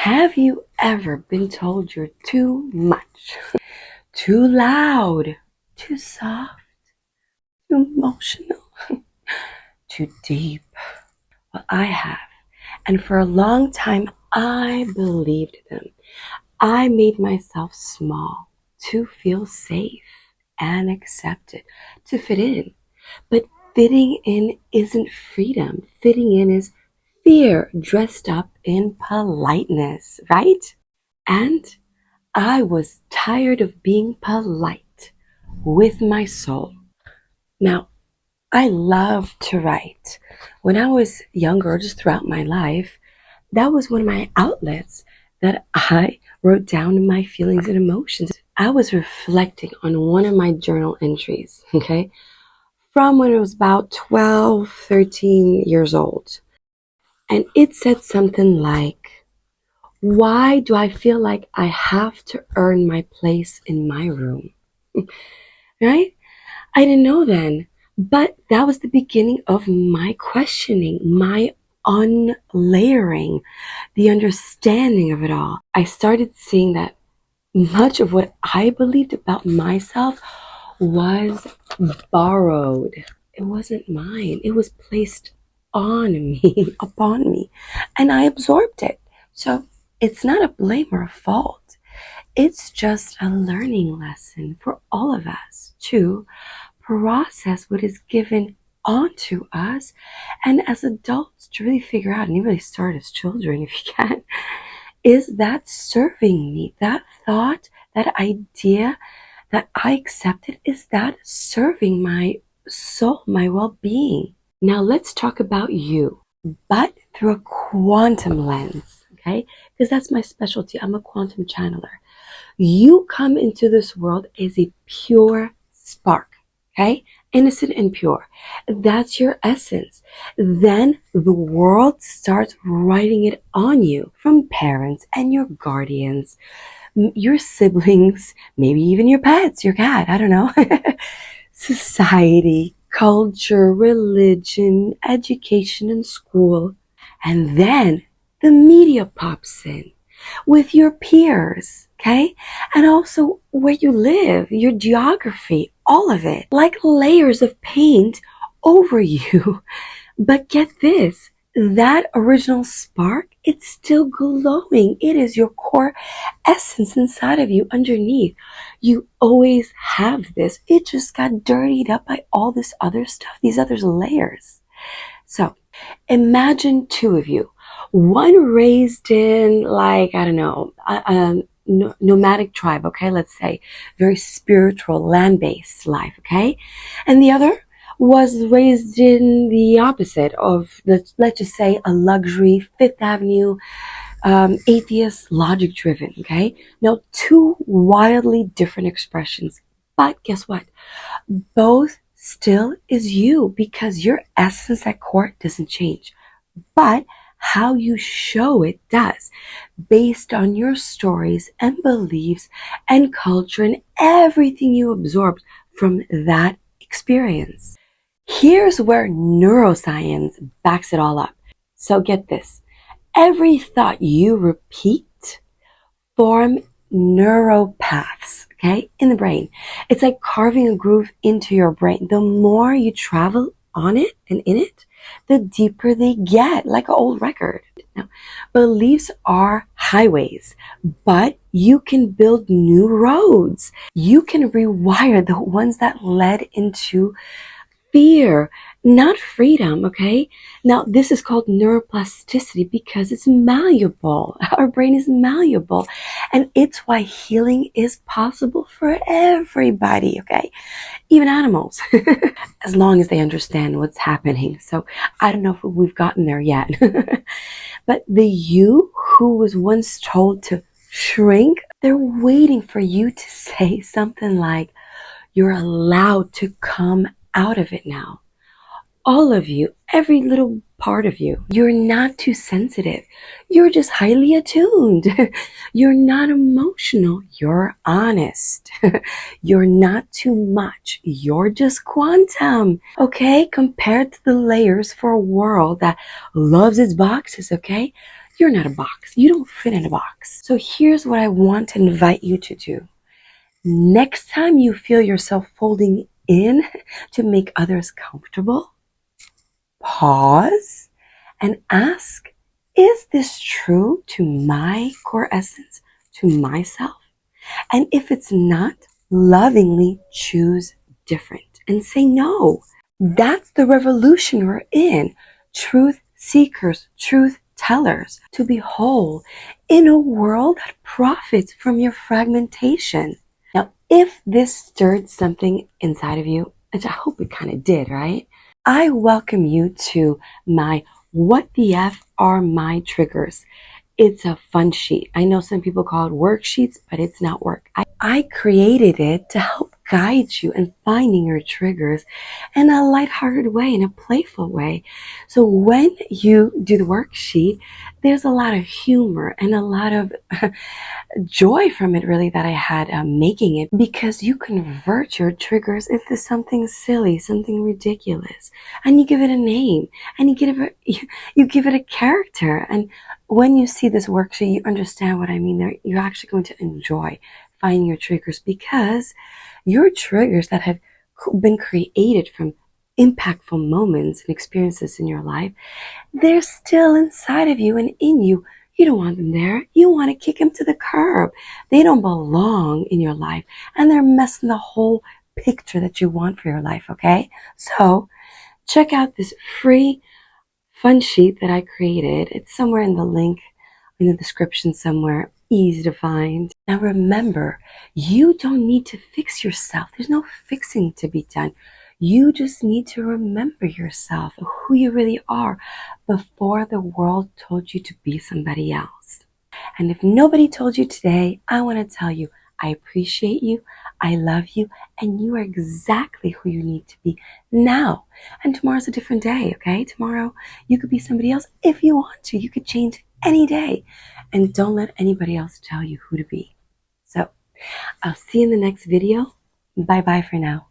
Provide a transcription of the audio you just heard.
Have you ever been told you're too much, too loud, too soft, too emotional, too deep? Well, I have. And for a long time, I believed them. I made myself small to feel safe and accepted, to fit in. But fitting in isn't freedom. Fitting in is fear dressed up in politeness, right? And I was tired of being polite with my soul. Now, I love to write. When I was younger, just throughout my life, that was one of my outlets that I wrote down my feelings and emotions. I was reflecting on one of my journal entries, okay, from when I was about 12, 13 years old. And it said something like, why do I feel like I have to earn my place in my room? Right? I didn't know then, but that was the beginning of my questioning, my unlayering, the understanding of it all. I started seeing that much of what I believed about myself was borrowed. It wasn't mine. It was placed on me, upon me, and I absorbed it. So it's not a blame or a fault. It's just a learning lesson for all of us to process what is given onto us, and as adults to really figure out, and you really start as children if you can, is that serving me? That thought, that idea that I accepted, is that serving my soul, my well-being? Now let's talk about you, but through a quantum lens, okay? Because that's my specialty. I'm a quantum channeler. You come into this world as a pure spark, okay? Innocent and pure. That's your essence. Then the world starts writing it on you from parents and your guardians, your siblings, maybe even your pets, your cat, I don't know. Society, culture, religion, education, and school. And then the media pops in with your peers, okay? And also where you live, your geography, all of it, like layers of paint over you. But get this, that original spark, it's still glowing. It is your core essence inside of you underneath. You always have this. It just got dirtied up by all this other stuff, these other layers. So imagine two of you, one raised in, like, I don't know, nomadic tribe, okay, let's say, very spiritual, land-based life, okay, and the other was raised in the opposite of, let's just say, a luxury Fifth Avenue, atheist, logic-driven, okay. Now, two wildly different expressions, but guess what? Both still is you, because your essence at core doesn't change, but how you show it does, based on your stories and beliefs and culture and everything you absorbed from that experience. Here's where neuroscience backs it all up. So get this. Every thought you repeat form neuropaths, okay, in the brain. It's like carving a groove into your brain. The more you travel on it and in it, the deeper they get, like an old record. Now, beliefs are highways, but you can build new roads. You can rewire the ones that led into fear, not freedom, okay? Now, this is called neuroplasticity because it's malleable. Our brain is malleable, and it's why healing is possible for everybody, okay? Even animals, as long as they understand what's happening. So I don't know if we've gotten there yet. But the you who was once told to shrink, they're waiting for you to say something like, you're allowed to come out of it now. All of you, every little part of you, you're not too sensitive. You're just highly attuned. You're not emotional. You're honest. You're not too much. You're just quantum. Okay? Compared to the layers for a world that loves its boxes, okay? You're not a box. You don't fit in a box. So here's what I want to invite you to do. Next time you feel yourself folding in to make others comfortable, pause and ask, is this true to my core essence, to myself? And if it's not, lovingly choose different and say no. That's the revolution we're in. Truth seekers, truth tellers, to be whole in a world that profits from your fragmentation. Now, if this stirred something inside of you, which I hope it kind of did, right? I welcome you to my What the F Are My Triggers. It's a fun sheet. I know some people call it worksheets, but it's not work. I created it to help guide you in finding your triggers in a lighthearted way, in a playful way. So when you do the worksheet, there's a lot of humor and a lot of joy from it, really, that I had making it, because you convert your triggers into something silly, something ridiculous, and you give it a name, and you give it a character. And when you see this worksheet, you understand what I mean. You're actually going to enjoy finding your triggers, because your triggers that have been created from impactful moments and experiences in your life, they're still inside of you and in you. You don't want them there. You want to kick them to the curb. They don't belong in your life, and they're messing the whole picture that you want for your life, okay? So check out this free fun sheet that I created. It's somewhere in the link, in the description somewhere, easy to find. Now remember, you don't need to fix yourself. There's no fixing to be done. You just need to remember yourself, who you really are, before the world told you to be somebody else. And if nobody told you today, I want to tell you, I appreciate you, I love you, and you are exactly who you need to be now. And tomorrow's a different day, okay? Tomorrow you could be somebody else if you want to. You could change any day. And don't let anybody else tell you who to be. So I'll see you in the next video. Bye-bye for now.